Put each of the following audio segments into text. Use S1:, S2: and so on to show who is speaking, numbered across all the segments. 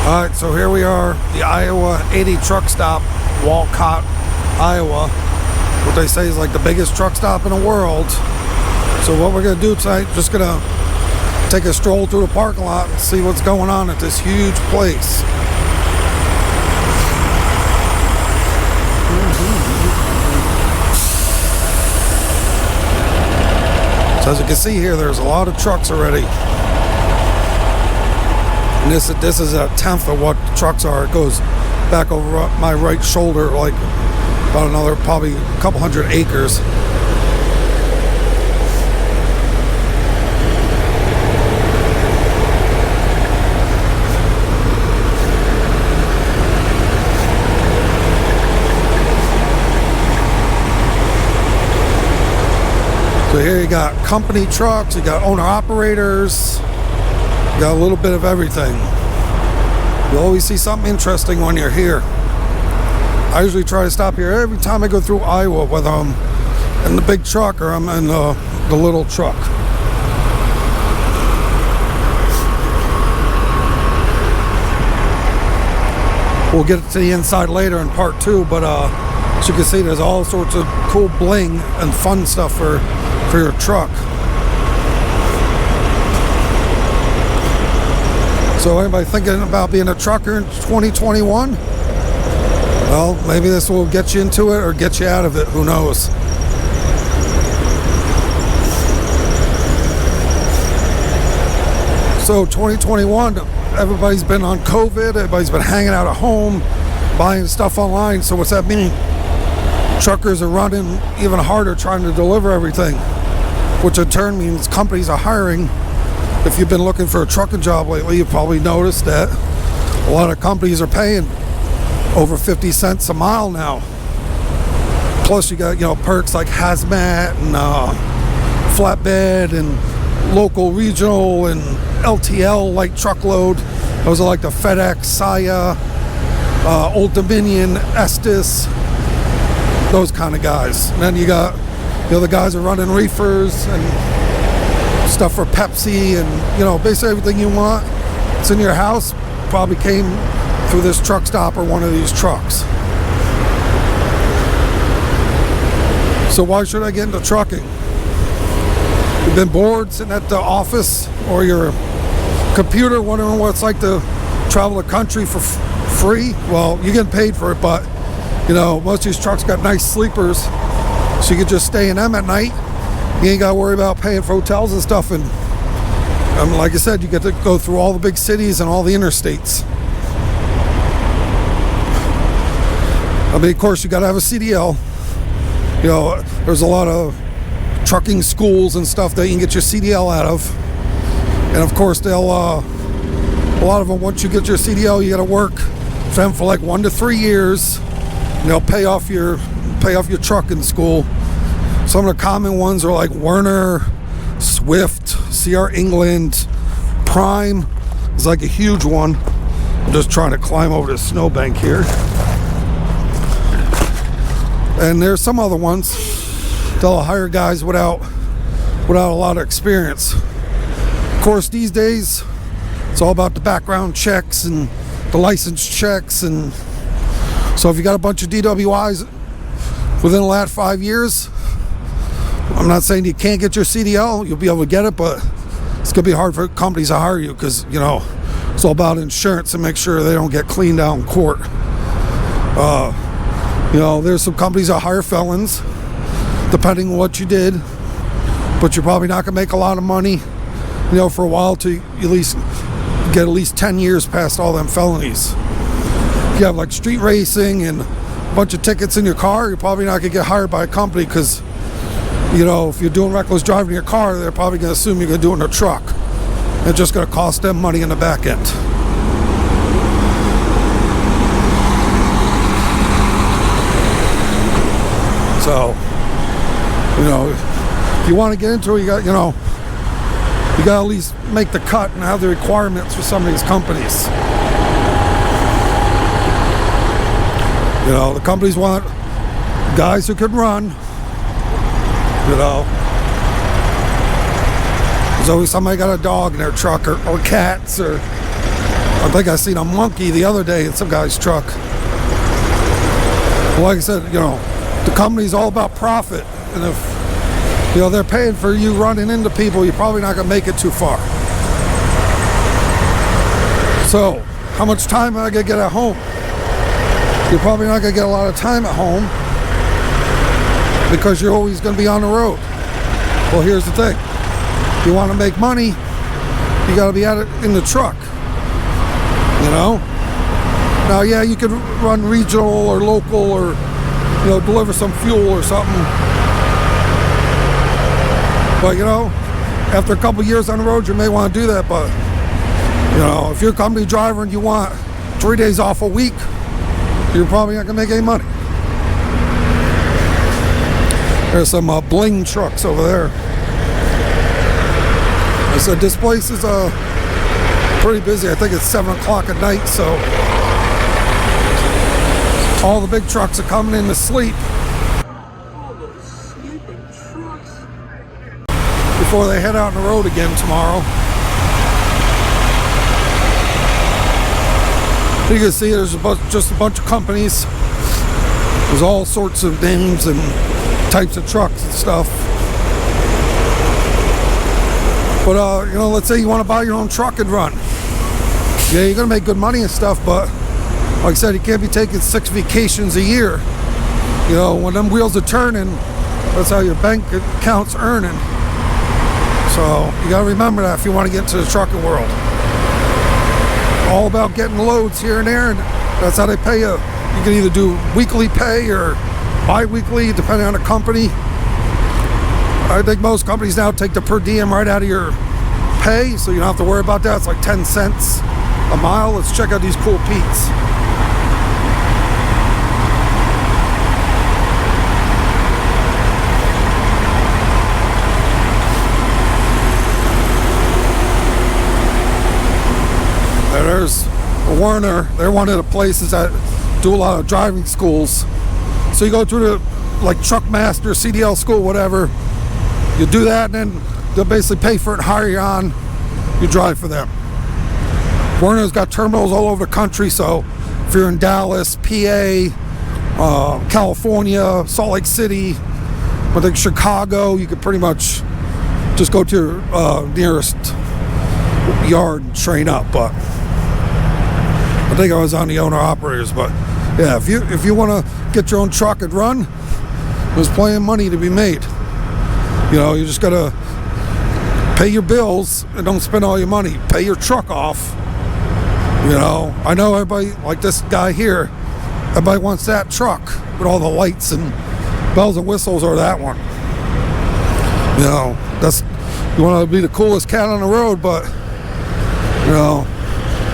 S1: Alright, so here we are, the Iowa 80 truck stop, Walcott, Iowa. What they say is like the biggest truck stop in the world. So what we're going to do tonight, just going to take a stroll through the parking lot and see what's going on at this huge place. So as you can see here, there's a lot of trucks already. And this is a tenth of what the trucks are. It goes back over my right shoulder, like about another probably a couple hundred acres. So here you got company trucks, you got owner-operators, you got a little bit of everything. You'll always see something interesting when you're here. I usually try to stop here every time I go through Iowa, whether I'm in the big truck or I'm in the little truck. We'll get to the inside later in part 2, but as you can see, there's all sorts of cool bling and fun stuff for your truck. So anybody thinking about being a trucker in 2021? Well, maybe this will get you into it or get you out of it. Who knows? So 2021, everybody's been on COVID. Everybody's been hanging out at home, buying stuff online. So what's that mean? Truckers are running even harder trying to deliver everything, which in turn means companies are hiring. If you've been looking for a trucking job lately, you've probably noticed that a lot of companies are paying over 50 cents a mile now. Plus you got, perks like hazmat and flatbed and local regional and LTL light truckload. Those are like the FedEx, Saia, Old Dominion, Estes, those kind of guys. And then you got the guys are running reefers and stuff for Pepsi and basically everything you want. It's in your house. Probably came through this truck stop or one of these trucks. So why should I get into trucking? You've been bored sitting at the office or your computer wondering what it's like to travel the country for free? Well, you get paid for it, but most of these trucks got nice sleepers, so you can just stay in them at night. You ain't got to worry about paying for hotels and stuff. And like I said, you get to go through all the big cities and all the interstates. I mean, of course, you got to have a CDL. There's a lot of trucking schools and stuff that you can get your CDL out of. And of course, a lot of them, once you get your CDL, you got to work for them for like 1 to 3 years. And they'll pay off your trucking school. Some of the common ones are like Werner, Swift, CR England, Prime is like a huge one. I'm just trying to climb over the snowbank here. And there's some other ones that'll hire guys without a lot of experience. Of course, these days it's all about the background checks and the license checks, and so if you got a bunch of DWIs within the last 5 years, I'm not saying you can't get your CDL. You'll be able to get it, but it's going to be hard for companies to hire you because, it's all about insurance and make sure they don't get cleaned out in court. There's some companies that hire felons, depending on what you did, but you're probably not going to make a lot of money, for a while to at least get at least 10 years past all them felonies. If you have like street racing and a bunch of tickets in your car, you're probably not going to get hired by a company because if you're doing reckless driving in your car, they're probably going to assume you're going to do it in a truck. It's just going to cost them money in the back end. So, if you want to get into it, you got to at least make the cut and have the requirements for some of these companies. The companies want guys who can run. There's always somebody got a dog in their truck or cats or I think I seen a monkey the other day in some guy's truck. Like I said, the company's all about profit, and if they're paying for you running into people, you're probably not gonna make it too far. So, how much time am I gonna get at home? You're probably not gonna get a lot of time at home because you're always gonna be on the road. Well, here's the thing: if you want to make money, you gotta be at it in the truck. Now, yeah, you could run regional or local or, deliver some fuel or something. But, after a couple years on the road, you may want to do that. But, if you're a company driver and you want 3 days off a week, you're probably not going to make any money. There's some bling trucks over there. I said this place is pretty busy. I think it's 7 o'clock at night, so all the big trucks are coming in to sleep before they head out on the road again tomorrow. You can see there's just a bunch of companies. There's all sorts of names and types of trucks and stuff. But let's say you want to buy your own truck and run. Yeah, you're gonna make good money and stuff, but like I said, you can't be taking 6 vacations a year. When them wheels are turning, that's how your bank account's earning. So you gotta remember that if you want to get into the trucking world. All about getting loads here and there, and that's how they pay you. You can either do weekly pay or bi-weekly, depending on the company. I think most companies now take the per diem right out of your pay, so you don't have to worry about that. It's like 10 cents a mile. Let's check out these cool Pete's. There's Werner. They're one of the places that do a lot of driving schools. So you go through the Truckmaster, CDL school, whatever. You do that, and then they'll basically pay for it and hire you on. You drive for them. Werner's got terminals all over the country, so if you're in Dallas, PA, California, Salt Lake City, I think Chicago, you could pretty much just go to your nearest yard and train up. But I think I was on the owner-operators. But yeah, if you want to get your own truck and run, there's plenty of money to be made. You just gotta pay your bills and don't spend all your money. Pay your truck off. I know everybody, like this guy here, everybody wants that truck with all the lights and bells and whistles, or that one. You want to be the coolest cat on the road, but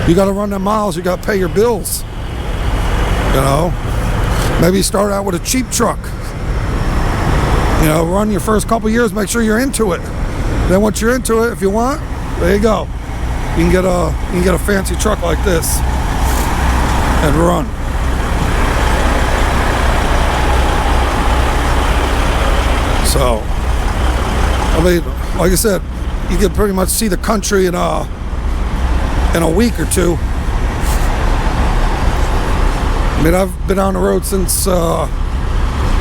S1: you got to run them miles. You got to pay your bills. Maybe start out with a cheap truck. Run your first couple years, make sure you're into it. Then once you're into it, if you want, there you go. You can get a fancy truck like this and run. So, like I said, you can pretty much see the country in a week or two. I've been on the road since the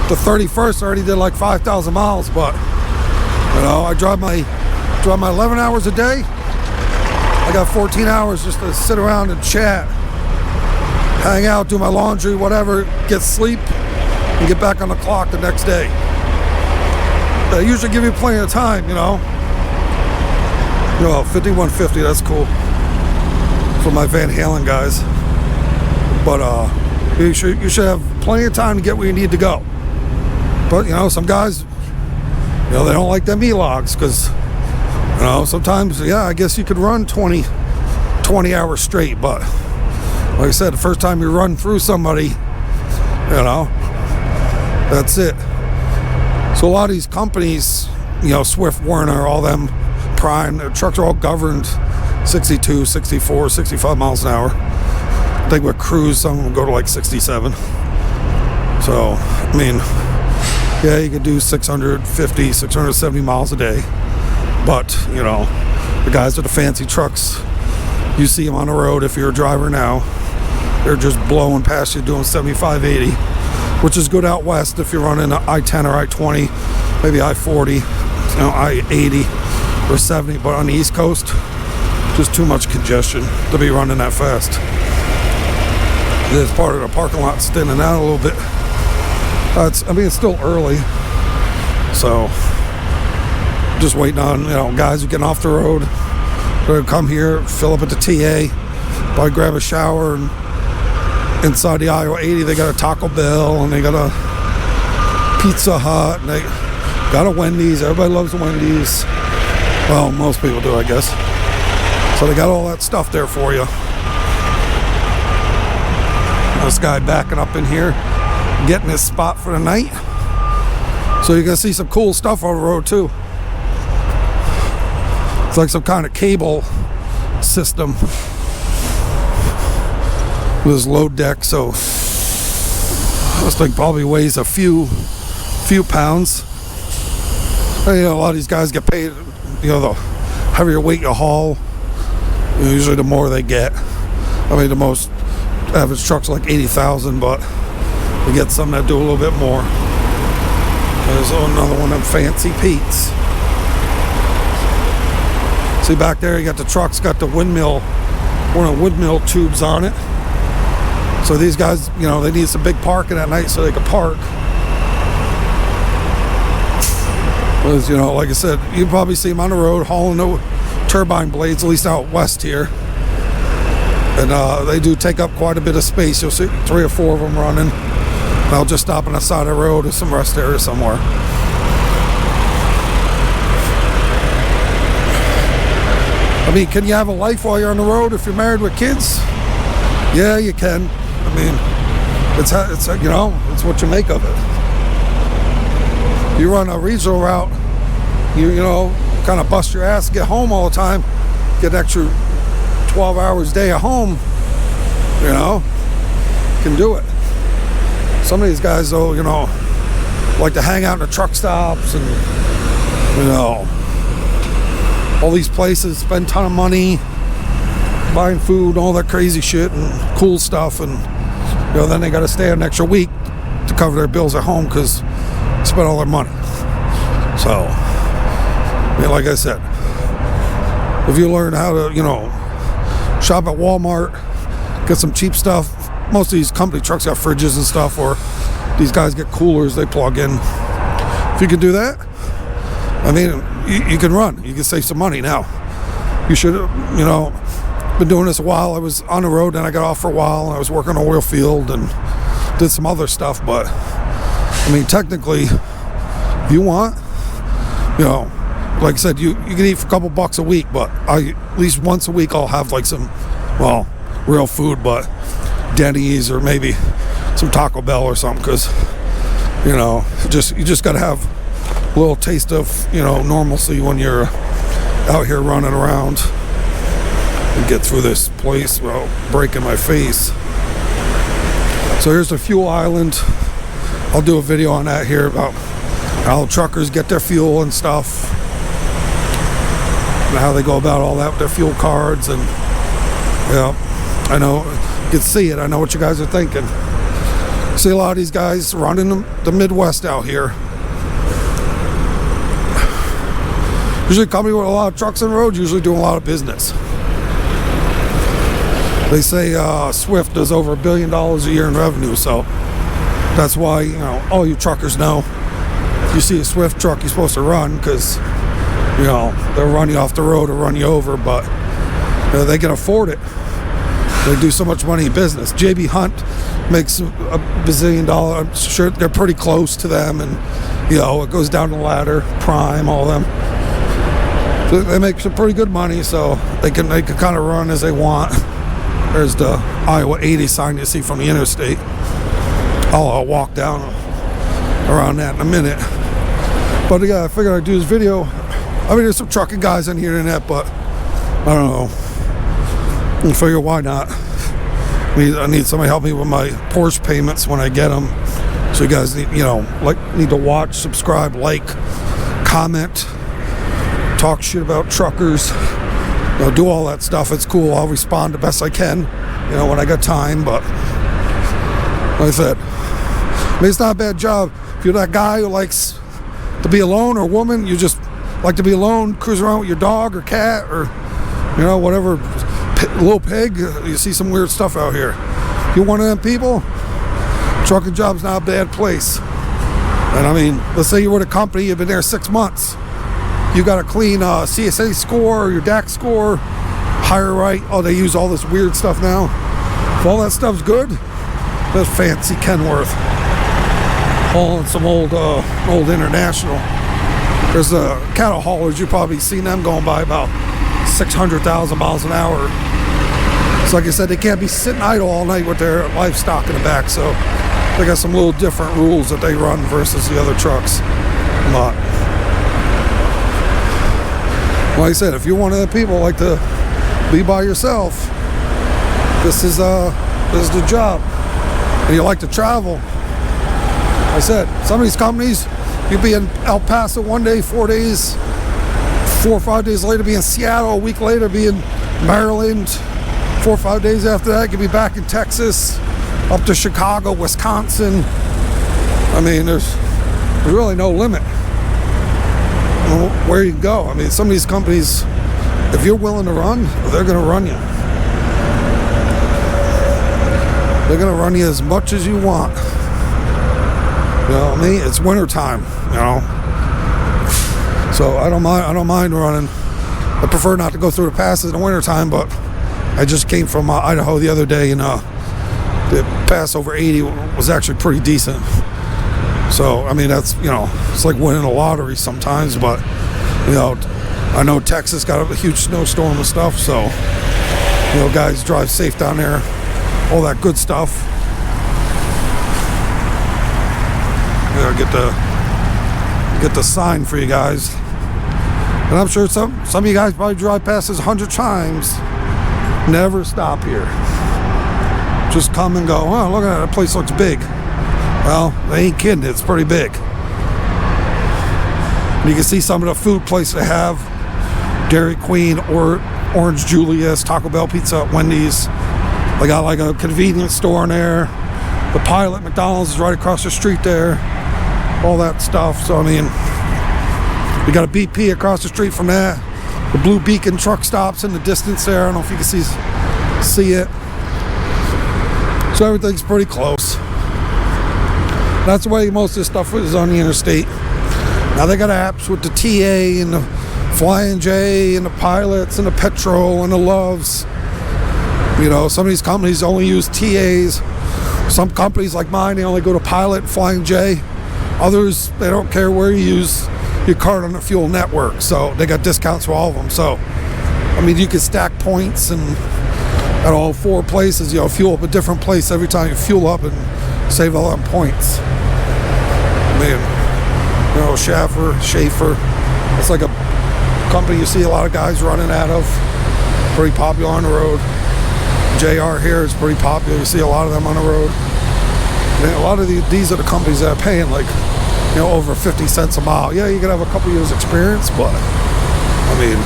S1: 31st. I already did like 5,000 miles, but I drive my 11 hours a day. I got 14 hours just to sit around and chat, hang out, do my laundry, whatever, get sleep, and get back on the clock the next day. They usually give you plenty of time, 5150, that's cool for my Van Halen guys. But you should have plenty of time to get where you need to go. But some guys, they don't like them e-logs because sometimes, I guess you could run 20 hours straight, but like I said, the first time you run through somebody, that's it. So a lot of these companies, Swift, Werner, all them Prime, their trucks are all governed 62, 64, 65 miles an hour. I think with Cruise, some of them go to like 67. So, you could do 650, 670 miles a day. But, the guys with the fancy trucks, You see them on the road if you're a driver now. They're just blowing past you doing 75, 80, which is good out west if you're running I-10 or I-20, maybe I-40, I-80 or 70. But on the East Coast, just too much congestion to be running that fast. This part of the parking lot's thinning out a little bit. It's still early, so just waiting on guys who getting off the road. They're gonna come here, fill up at the TA, probably grab a shower, and inside the Iowa 80 they got a Taco Bell and they got a Pizza Hut and they got a Wendy's. Everybody loves the Wendy's. Well, most people do, I guess. So they got all that stuff there for you. This guy backing up in here, getting his spot for the night. So you're gonna see some cool stuff on the road too. It's like some kind of cable system. This load deck, so this thing probably weighs a few pounds. A lot of these guys get paid, the heavier weight you haul, usually the more they get. The most average truck's like 80,000, but you get some that do a little bit more. There's another one of them Fancy Pete's. See back there, you got the truck's got the windmill, one of the windmill tubes on it. So these guys, they need some big parking at night so they can park. Because, like I said, you probably see them on the road hauling the turbine blades, at least out west here. And they do take up quite a bit of space. You'll see 3 or 4 of them running. They'll just stop on the side of the road or some rest area somewhere. Can you have a life while you're on the road if you're married with kids? Yeah, you can. It's what you make of it. You run a regional route, you kind of bust your ass, get home all the time, get an extra 12 hours a day at home, can do it. Some of these guys though, like to hang out in the truck stops and all these places, spend a ton of money buying food, all that crazy shit and cool stuff, and then they got to stay an extra week to cover their bills at home because they spent all their money. So, like I said, if you learn how to, shop at Walmart, get some cheap stuff. Most of these company trucks got fridges and stuff, or these guys get coolers they plug in. If you can do that, you can run. You can save some money now. You should, been doing this a while. I was on the road and I got off for a while and I was working on oil field and did some other stuff, but technically if you want, like I said, you can eat for a couple bucks a week, but at least once a week I'll have like some real food, but Denny's or maybe some Taco Bell or something, because you just got to have a little taste of normalcy when you're out here running around and get through this place without breaking my face. So here's the fuel island. I'll do a video on that here about how truckers get their fuel and stuff, and how they go about all that with their fuel cards. And I know you can see it. I know what you guys are thinking. See a lot of these guys running the Midwest out here. Usually a company with a lot of trucks on the road, usually doing a lot of business. They say Swift does over $1 billion a year in revenue, so that's why all you truckers know, if you see a Swift truck, you're supposed to run, because they'll run you off the road or run you over, but they can afford it. They do so much money in business. JB Hunt makes $1 bazillion. I'm sure they're pretty close to them, and it goes down the ladder. Prime, all of them. So they make some pretty good money, so they can kind of run as they want. There's the Iowa 80 sign you see from the interstate. I'll walk down around that in a minute. But I figured I'd do this video. There's some trucking guys on the internet, but I don't know. I figure why not? I need somebody to help me with my Porsche payments when I get them. So you guys need to watch, subscribe, like, comment, talk shit about truckers. do all that stuff. It's cool. I'll respond the best I can, when I got time. But like I said, it's not a bad job. If you're that guy who likes to be alone, or woman, you just like to be alone, cruise around with your dog or cat or whatever, little pig, you see some weird stuff out here. If you're one of them people, trucking job's not a bad place. And I mean, let's say you're with a company, you've been there 6 months, you got a clean CSA score or your DAX score, hire right. Oh, they use all this weird stuff now. If all that stuff's good, that's fancy Kenworth. Hauling some old International. There's cattle haulers, you've probably seen them going by about 600,000 miles an hour. So like I said, they can't be sitting idle all night with their livestock in the back, so they got some little different rules that they run versus the other trucks. But like I said, if you're one of the people like to be by yourself, this is the job. And you like to travel, like I said, some of these companies, you'll be in El Paso one day, 4 days, 4 or 5 days later be in Seattle, a week later be in Maryland, 4 or 5 days after that you could be back in Texas, up to Chicago, Wisconsin. I mean, there's really no limit where you can go. I mean, some of these companies, if you're willing to run, they're going to run you. They're going to run you as much as you want. It's winter time, so I don't mind running. I prefer not to go through the passes in the winter time, but I just came from Idaho the other day, and the pass over 80 was actually pretty decent. So I mean, that's it's like winning a lottery sometimes. But I know Texas got a huge snowstorm and stuff, so guys drive safe down there, all that good stuff. Get the sign for you guys, and I'm sure some of you guys probably drive past this 100 times. Never stop here. Just come and go. Oh, look at that, that place looks big. Well, they ain't kidding, it's pretty big. And you can see some of the food places they have: Dairy Queen, or Orange Julius, Taco Bell, Pizza, Wendy's. They got like a convenience store in there. The Pilot McDonald's is right across the street there. All that stuff. So I mean, we got a BP across the street from that. The Blue Beacon truck stops in the distance there. I don't know if you can see it. So everything's pretty close. That's the way most of this stuff is on the interstate. Now they got apps with the TA and the Flying J and the Pilots and the Petrol and the Loves. Some of these companies only use TAs. Some companies like mine, they only go to Pilot and Flying J. Others, they don't care where you use your card on the fuel network, so they got discounts for all of them. So I mean, you can stack points and at all 4 places, fuel up a different place every time you fuel up and save all them points. Man, Schaefer, it's like a company you see a lot of guys running out of. Pretty popular on the road. JR here is pretty popular. You see a lot of them on the road. And a lot of these are the companies that are paying over 50 cents a mile. Yeah, you can have a couple years experience, but I mean,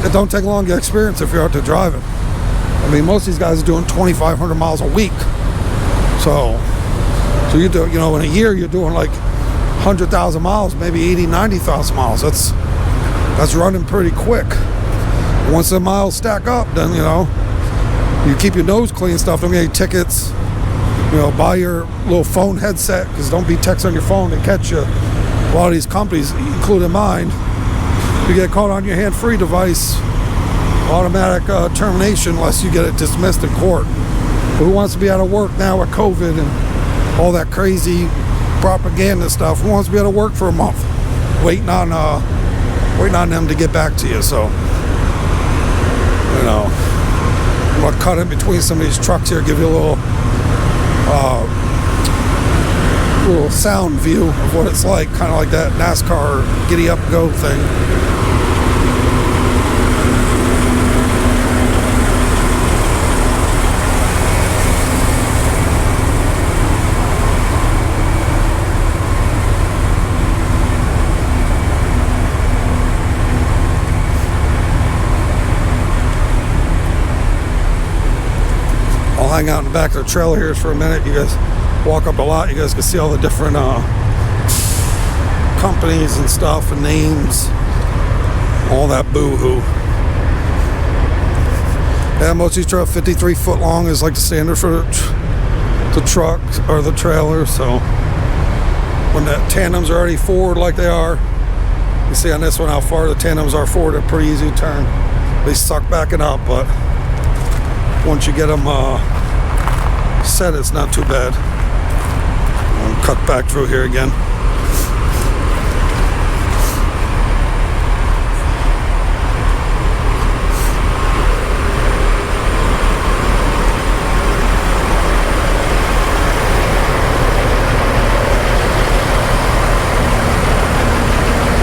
S1: it don't take long to get experience if you're out there driving. I mean, most of these guys are doing 2,500 miles a week. So you do, in a year you're doing like 100,000 miles, maybe 80, 90,000 miles. That's running pretty quick. Once the miles stack up, then you keep your nose clean, stuff. Don't get any tickets. Buy your little phone headset, because don't be texting on your phone to catch you. A lot of these companies, including mine, you get caught on your hand-free device, automatic termination unless you get it dismissed in court. But who wants to be out of work now with COVID and all that crazy propaganda stuff? Who wants to be out of work for a month, waiting on them to get back to you? So, I'm gonna cut in between some of these trucks here, give you a little sound view of what it's like, kind of like that NASCAR giddy up go thing. hang out in the back of the trailer here for a minute. You guys walk up a lot. You guys can see all the different companies and stuff and names, all that boo-hoo. Yeah, most of these trailers 53 foot long is like the standard for the truck or the trailer. So when the tandems are already forward like they are, you see on this one how far the tandems are forward. They're pretty easy to turn. They suck backing up, but once you get them set, it's not too bad. I'll cut back through here again.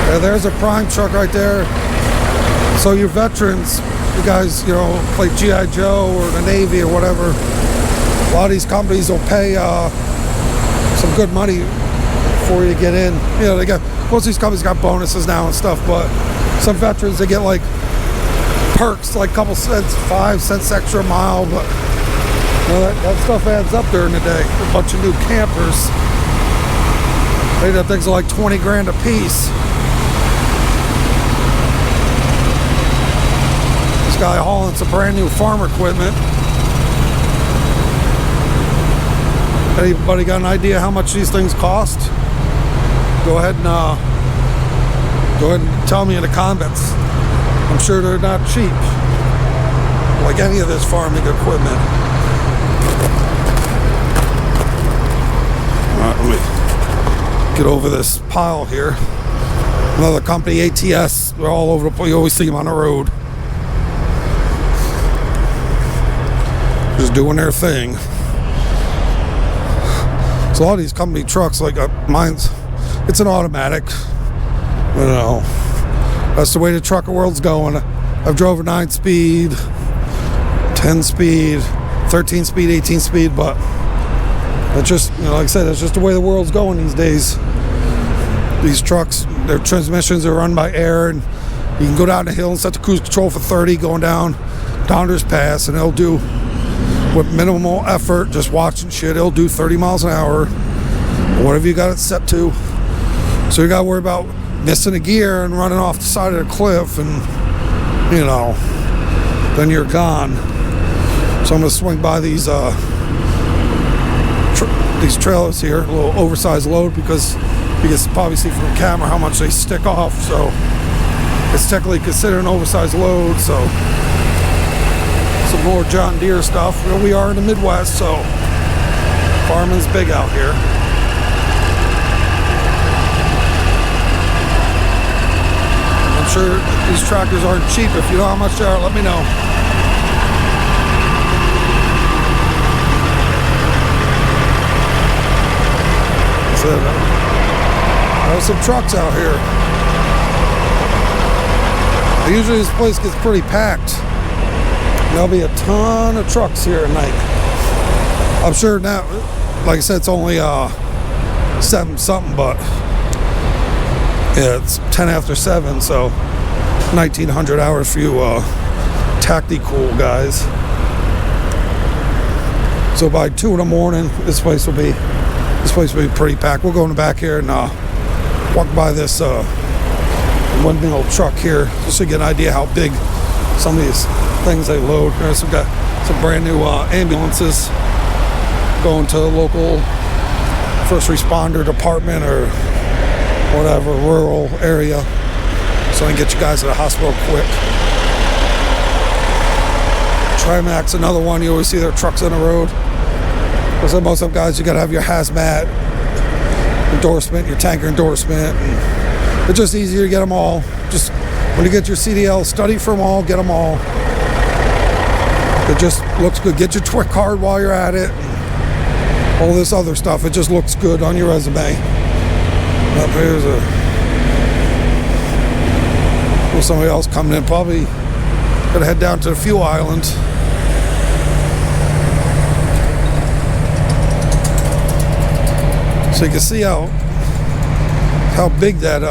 S1: Yeah, there's a prime truck right there. So your veterans, you guys, you know, like G.I. Joe or the Navy or whatever, a lot of these companies will pay some good money for you to get in. You know, they got, most of these companies got bonuses now and stuff, but some veterans, they get like perks, like a couple cents, 5 cents extra a mile, but you know, that stuff adds up during the day. A bunch of new campers. Maybe that things are like 20 grand a piece. Guy hauling some brand new farm equipment. Anybody got an idea how much these things cost? Go ahead and tell me in the comments. I'm sure they're not cheap, like any of this farming equipment. All right, let me get over this pile here. Another company, ATS. They're all over the place. You always see them on the road. Just doing their thing. So a lot of these company trucks, like mine's, it's an automatic. You know, that's the way the trucker world's going. I've drove a 9-speed, 10-speed, 13-speed, 18-speed, but it's just, you know, like I said, it's just the way the world's going these days. These trucks, their transmissions are run by air, and you can go down the hill and set the cruise control for 30 going down Downers Pass, and it'll do, with minimal effort, just watching shit, it'll do 30 miles an hour, whatever you got it set to. So you got to worry about missing a gear and running off the side of the cliff, and you know, then you're gone. So I'm gonna swing by these trailers here, a little oversized load, because you can probably see from the camera how much they stick off. So it's technically considered an oversized load. So some more John Deere stuff. You know, we are in the Midwest, so farming's big out here. I'm sure these tractors aren't cheap. If you know how much they are, let me know. So, there's some trucks out here. Usually this place gets pretty packed. There'll be a ton of trucks here at night. I'm sure now, like I said, it's only 7 something, but yeah, it's 10 after 7, so 1900 hours for you tactical guys. So by 2 in the morning, this place will be pretty packed. We'll go in the back here and walk by this windmill truck here, just to get an idea how big some of these things they load. There's got some brand new ambulances going to a local first responder department or whatever rural area, so I can get you guys to the hospital quick. Trimax, another one. You always see their trucks on the road. Because most of them guys, you got to have your hazmat endorsement, your tanker endorsement. And it's just easier to get them all. Just when you get your CDL, study for them all, get them all. It just looks good. Get your TWIC card while you're at it. All this other stuff, it just looks good on your resume. Up here's somebody else coming in, probably gonna head down to the fuel island. So you can see how big that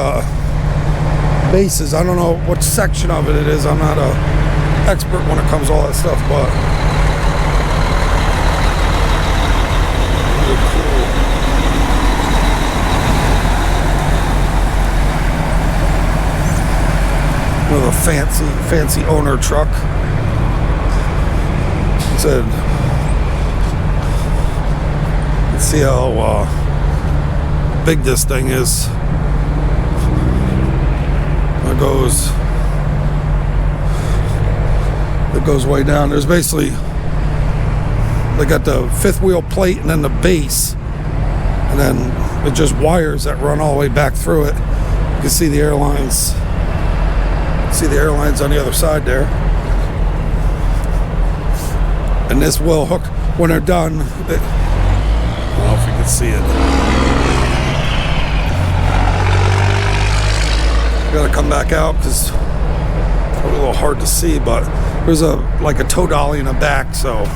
S1: base is. I don't know what section of it is. I'm not an expert when it comes to all that stuff, but With a fancy owner truck. It said, let's see how big this thing is. It goes way down. There's basically, they got the fifth wheel plate and then the base, and then it just wires that run all the way back through it. You can see the airlines. See the airlines on the other side there. And this will hook when they're done. I don't know if you can see it. Gotta come back out because it's probably a little hard to see, but there's like a tow dolly in the back, so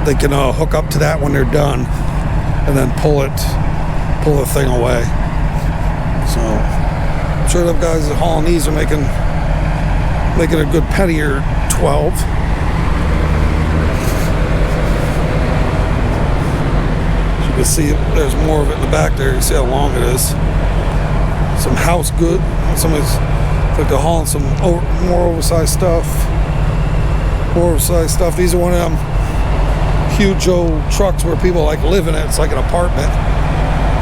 S1: they can hook up to that when they're done and then pull the thing away. So I'm sure them guys that hauling these are making a good penny or 12. As you can see, there's more of it in the back there. You see how long it is. Some house good. Somebody's like they're hauling some more oversized stuff. These are one of them huge old trucks where people like live in it. It's like an apartment.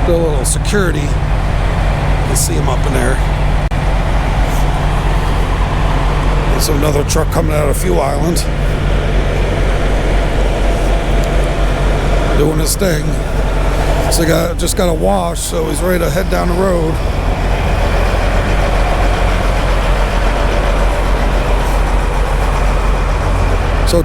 S1: Got a little security. You can see them up in there. There's another truck coming out of Fuel Island. Doing his thing. So just got a wash, so he's ready to head down the road. So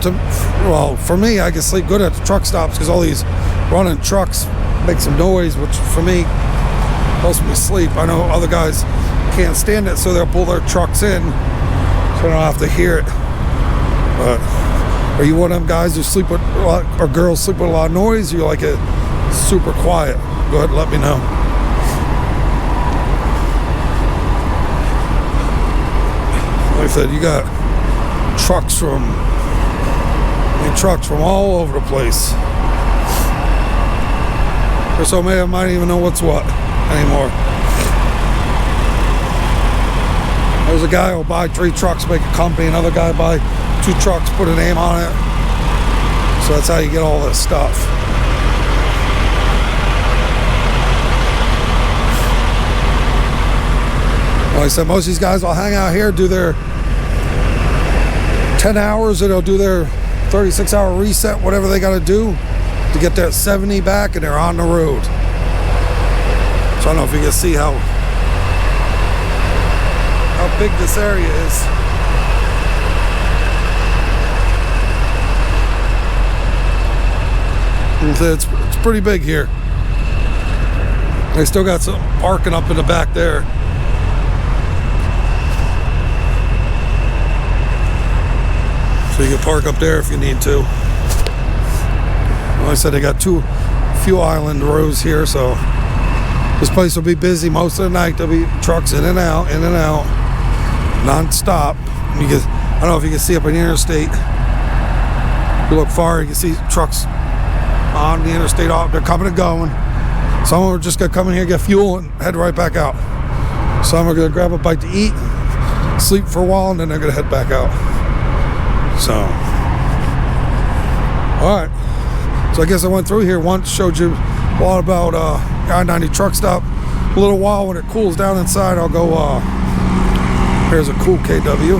S1: for me, I can sleep good at the truck stops because all these running trucks make some noise, which for me helps me sleep. I know other guys can't stand it, so they'll pull their trucks in so I don't have to hear it. But are you one of them guys who sleep with a lot, or girls sleep with a lot of noise? Or you like it super quiet? Go ahead and let me know. Like I said, you got trucks from all over the place. Or so maybe I might even know what's what anymore. There's a guy who'll buy 3 trucks, make a company. Another guy will buy 2 trucks, put a name on it. So that's how you get all this stuff. Like I said, most of these guys will hang out here, do their 10 hours, and they'll do their 36-hour reset, whatever they got to do to get that 70 back, and they're on the road. So I don't know if you can see how big this area is. It's pretty big here. They still got some parking up in the back there. So you can park up there if you need to. Like I said, they got 2 Fuel Island rows here, so this place will be busy most of the night. There'll be trucks in and out, non-stop. I don't know if you can see up on the interstate. If you look far, you can see trucks on the interstate. They're coming and going. Some are just gonna come in here, get fuel, and head right back out. Some are gonna grab a bite to eat, sleep for a while, and then they're gonna head back out. So, all right. So I guess I went through here once, showed you a lot about I-90 Truckstop. A little while when it cools down inside, I'll go. Here's a cool KW.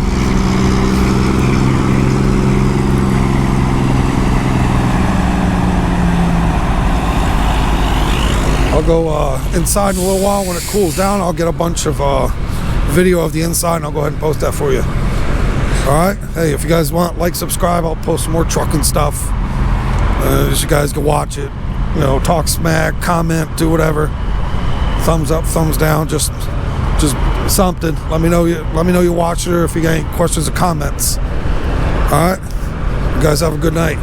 S1: I'll go inside in a little while. When it cools down, I'll get a bunch of video of the inside, and I'll go ahead and post that for you. All right. Hey, if you guys want, like, subscribe. I'll post some more trucking stuff. Just you guys can watch it. You know, talk smack, comment, do whatever. Thumbs up, thumbs down. Just something. Let me know you watch it, or if you got any questions or comments. All right. You guys have a good night.